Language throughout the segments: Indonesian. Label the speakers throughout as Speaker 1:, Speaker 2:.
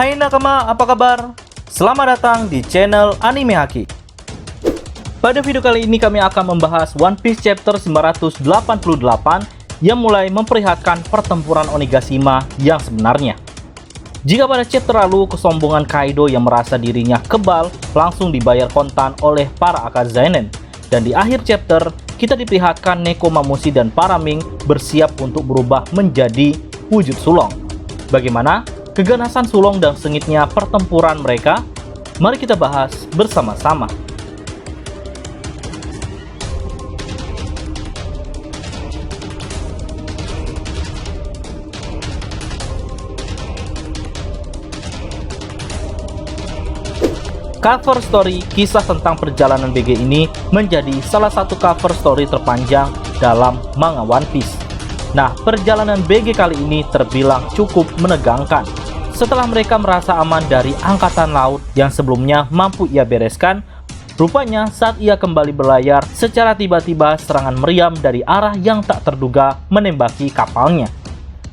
Speaker 1: Hai nakama, apa kabar? Selamat datang di channel Anime Haki. Pada video kali ini kami akan membahas One Piece chapter 988 yang mulai memperlihatkan pertempuran Onigashima yang sebenarnya. Jika pada chapter lalu kesombongan Kaido yang merasa dirinya kebal langsung dibayar kontan oleh para Akazanen, dan di akhir chapter kita diperlihatkan Nekomamushi dan para Ming bersiap untuk berubah menjadi wujud sulong. Bagaimana keganasan sulong dan sengitnya pertempuran mereka? Mari kita bahas bersama-sama. Cover story kisah tentang perjalanan BG ini menjadi salah satu cover story terpanjang dalam manga One Piece. Nah, perjalanan BG kali ini terbilang cukup menegangkan. Setelah mereka merasa aman dari angkatan laut yang sebelumnya mampu ia bereskan, rupanya saat ia kembali berlayar, secara tiba-tiba serangan meriam dari arah yang tak terduga menembaki kapalnya.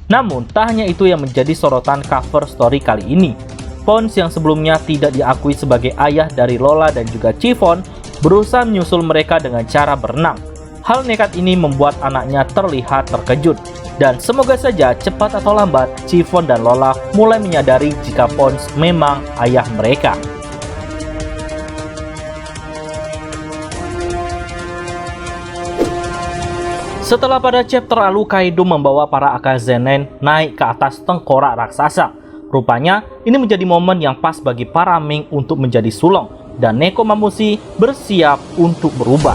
Speaker 1: Namun, tak hanya itu yang menjadi sorotan cover story kali ini. Pons yang sebelumnya tidak diakui sebagai ayah dari Lola dan juga Chiffon berusaha menyusul mereka dengan cara berenang. Hal nekat ini membuat anaknya terlihat terkejut. Dan semoga saja cepat atau lambat Chiffon dan Lola mulai menyadari jika Pons memang ayah mereka. Setelah pada chapter lalu Kaido membawa para Akazanen naik ke atas tengkorak raksasa, rupanya ini menjadi momen yang pas bagi para Ming untuk menjadi sulong dan Nekomamushi bersiap untuk berubah.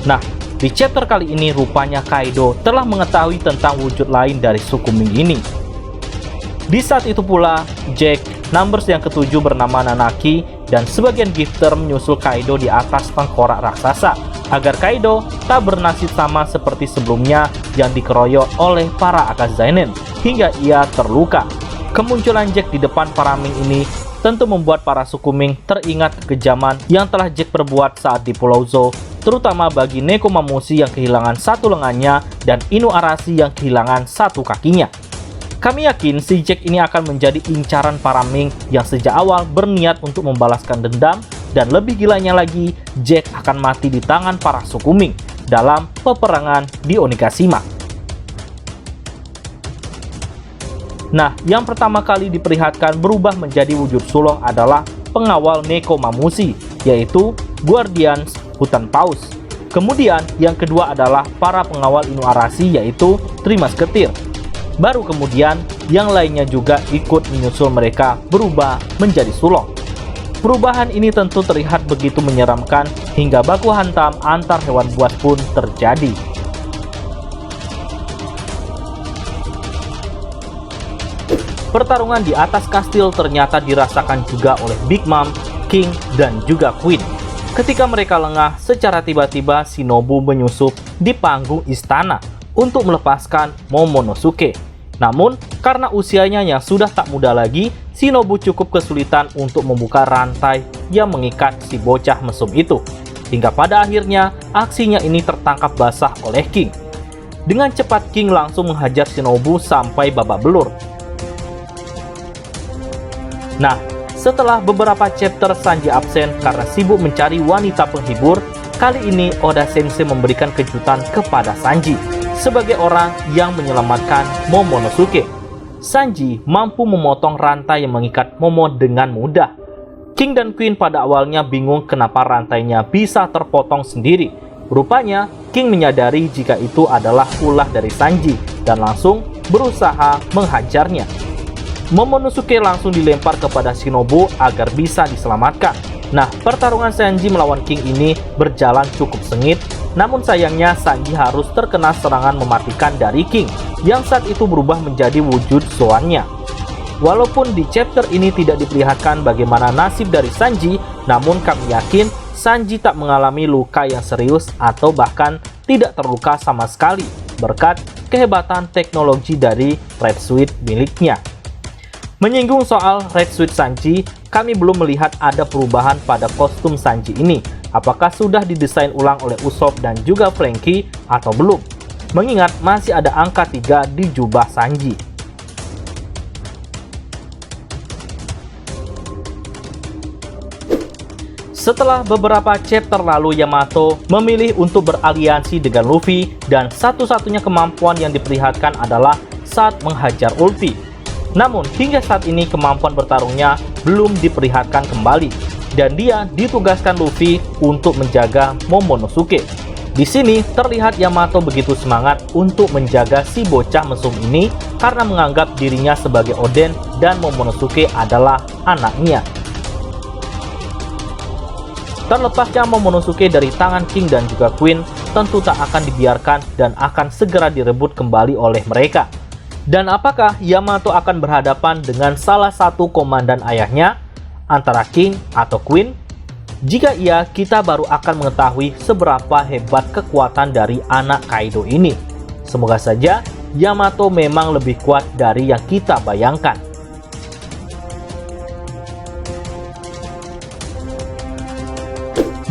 Speaker 1: Nah, di chapter kali ini rupanya Kaido telah mengetahui tentang wujud lain dari suku Ming ini. Di saat itu pula, Jack, Numbers yang ketujuh bernama Nanaki, dan sebagian gifter menyusul Kaido di atas tengkorak raksasa agar Kaido tak bernasib sama seperti sebelumnya yang dikeroyok oleh para Akazanen hingga ia terluka. Kemunculan Jack di depan para Ming ini tentu membuat para suku Ming teringat kekejaman yang telah Jack perbuat saat di Pulau Zou, terutama bagi Nekomamushi yang kehilangan satu lengannya dan Inuarashi yang kehilangan satu kakinya. Kami yakin si Jack ini akan menjadi incaran para Ming yang sejak awal berniat untuk membalaskan dendam, dan lebih gilanya lagi, Jack akan mati di tangan para suku Ming dalam peperangan di Onigashima. Nah, yang pertama kali diperlihatkan berubah menjadi wujud sulong adalah pengawal Nekomamushi, yaitu Guardians Hutan Paus. Kemudian yang kedua adalah para pengawal Inuarashi, yaitu Three Musketeer. Baru kemudian yang lainnya juga ikut menyusul mereka berubah menjadi sulong. Perubahan ini tentu terlihat begitu menyeramkan hingga baku hantam antar hewan buas pun terjadi. Pertarungan di atas kastil ternyata dirasakan juga oleh Big Mom, King, dan juga Queen. Ketika mereka lengah, secara tiba-tiba Shinobu menyusup di panggung istana untuk melepaskan Momonosuke. Namun, karena usianya yang sudah tak muda lagi, Shinobu cukup kesulitan untuk membuka rantai yang mengikat si bocah mesum itu. Hingga pada akhirnya, aksinya ini tertangkap basah oleh King. Dengan cepat King langsung menghajar Shinobu sampai babak belur. Nah, setelah beberapa chapter Sanji absen karena sibuk mencari wanita penghibur, kali ini Oda Sensei memberikan kejutan kepada Sanji sebagai orang yang menyelamatkan Momonosuke. Sanji mampu memotong rantai yang mengikat Momo dengan mudah. King dan Queen pada awalnya bingung kenapa rantainya bisa terpotong sendiri. Rupanya King menyadari jika itu adalah ulah dari Sanji dan langsung berusaha menghajarnya. Momonosuke langsung dilempar kepada Shinobu agar bisa diselamatkan. Nah, pertarungan Sanji melawan King ini berjalan cukup sengit, namun sayangnya Sanji harus terkena serangan mematikan dari King yang saat itu berubah menjadi wujud Zoan-nya. Walaupun di chapter ini tidak diperlihatkan bagaimana nasib dari Sanji, namun kami yakin Sanji tak mengalami luka yang serius atau bahkan tidak terluka sama sekali berkat kehebatan teknologi dari Red Suit miliknya. Menyinggung soal Red Suit Sanji, kami belum melihat ada perubahan pada kostum Sanji ini. Apakah sudah didesain ulang oleh Usopp dan juga Franky atau belum? Mengingat masih ada angka 3 di jubah Sanji. Setelah beberapa chapter lalu, Yamato memilih untuk beraliansi dengan Luffy dan satu-satunya kemampuan yang diperlihatkan adalah saat menghajar ulti. Namun hingga saat ini kemampuan bertarungnya belum diperlihatkan kembali dan dia ditugaskan Luffy untuk menjaga Momonosuke. Di sini terlihat Yamato begitu semangat untuk menjaga si bocah mesum ini karena menganggap dirinya sebagai Oden dan Momonosuke adalah anaknya. Terlepasnya Momonosuke dari tangan King dan juga Queen tentu tak akan dibiarkan dan akan segera direbut kembali oleh mereka. Dan apakah Yamato akan berhadapan dengan salah satu komandan ayahnya, antara King atau Queen? Jika iya, kita baru akan mengetahui seberapa hebat kekuatan dari anak Kaido ini. Semoga saja Yamato memang lebih kuat dari yang kita bayangkan.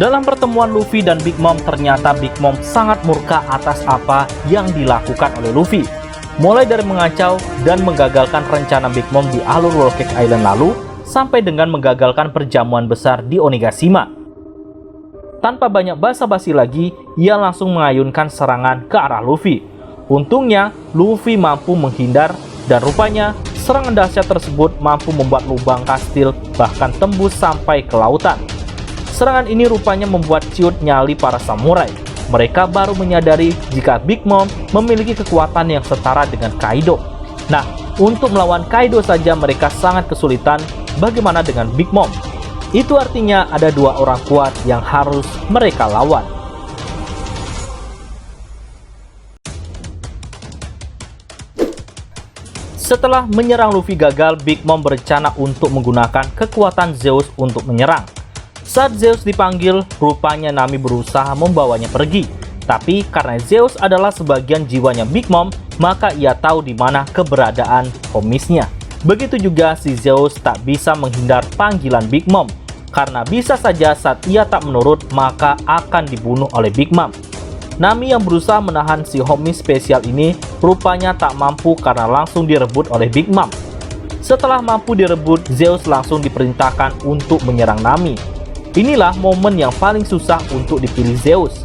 Speaker 1: Dalam pertemuan Luffy dan Big Mom, ternyata Big Mom sangat murka atas apa yang dilakukan oleh Luffy. Mulai dari mengacau dan menggagalkan rencana Big Mom di alur Whole Cake Island lalu, sampai dengan menggagalkan perjamuan besar di Onigashima. Tanpa banyak basa-basi lagi, ia langsung mengayunkan serangan ke arah Luffy. Untungnya, Luffy mampu menghindar dan rupanya serangan dahsyat tersebut mampu membuat lubang kastil bahkan tembus sampai ke lautan. Serangan ini rupanya membuat ciut nyali para samurai. Mereka baru menyadari jika Big Mom memiliki kekuatan yang setara dengan Kaido. Nah, untuk melawan Kaido saja mereka sangat kesulitan, bagaimana dengan Big Mom? Itu artinya ada dua orang kuat yang harus mereka lawan. Setelah menyerang Luffy gagal, Big Mom berencana untuk menggunakan kekuatan Zeus untuk menyerang. Saat Zeus dipanggil, rupanya Nami berusaha membawanya pergi. Tapi karena Zeus adalah sebagian jiwanya Big Mom, maka ia tahu di mana keberadaan homisnya. Begitu juga si Zeus tak bisa menghindar panggilan Big Mom, karena bisa saja saat ia tak menurut maka akan dibunuh oleh Big Mom. Nami yang berusaha menahan si homis spesial ini rupanya tak mampu karena langsung direbut oleh Big Mom. Setelah mampu direbut, Zeus langsung diperintahkan untuk menyerang Nami. Inilah momen yang paling susah untuk dipilih Zeus.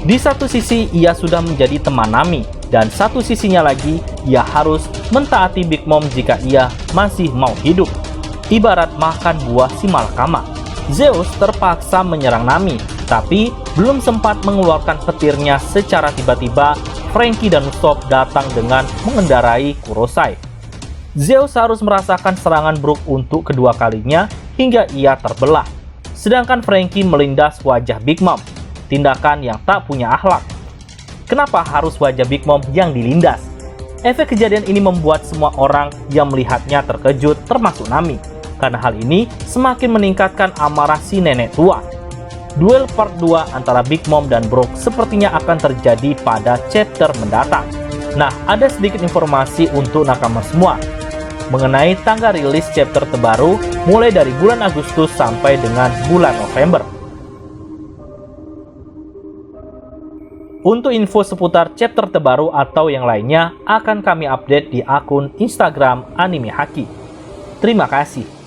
Speaker 1: Di satu sisi ia sudah menjadi teman Nami, dan satu sisinya lagi ia harus mentaati Big Mom jika ia masih mau hidup. Ibarat makan buah si malakama. Zeus terpaksa menyerang Nami, tapi belum sempat mengeluarkan petirnya secara tiba-tiba Franky dan Usopp datang dengan mengendarai Kurosai. Zeus harus merasakan serangan Brook untuk kedua kalinya hingga ia terbelah. Sedangkan Franky melindas wajah Big Mom, tindakan yang tak punya akhlak. Kenapa harus wajah Big Mom yang dilindas? Efek kejadian ini membuat semua orang yang melihatnya terkejut, termasuk Nami. Karena hal ini semakin meningkatkan amarah si nenek tua. Duel part 2 antara Big Mom dan Brook sepertinya akan terjadi pada chapter mendatang. Nah, ada sedikit informasi untuk nakama semua mengenai tanggal rilis chapter terbaru mulai dari bulan Agustus sampai dengan bulan November. Untuk info seputar chapter terbaru atau yang lainnya akan kami update di akun Instagram Anime Haki. Terima kasih.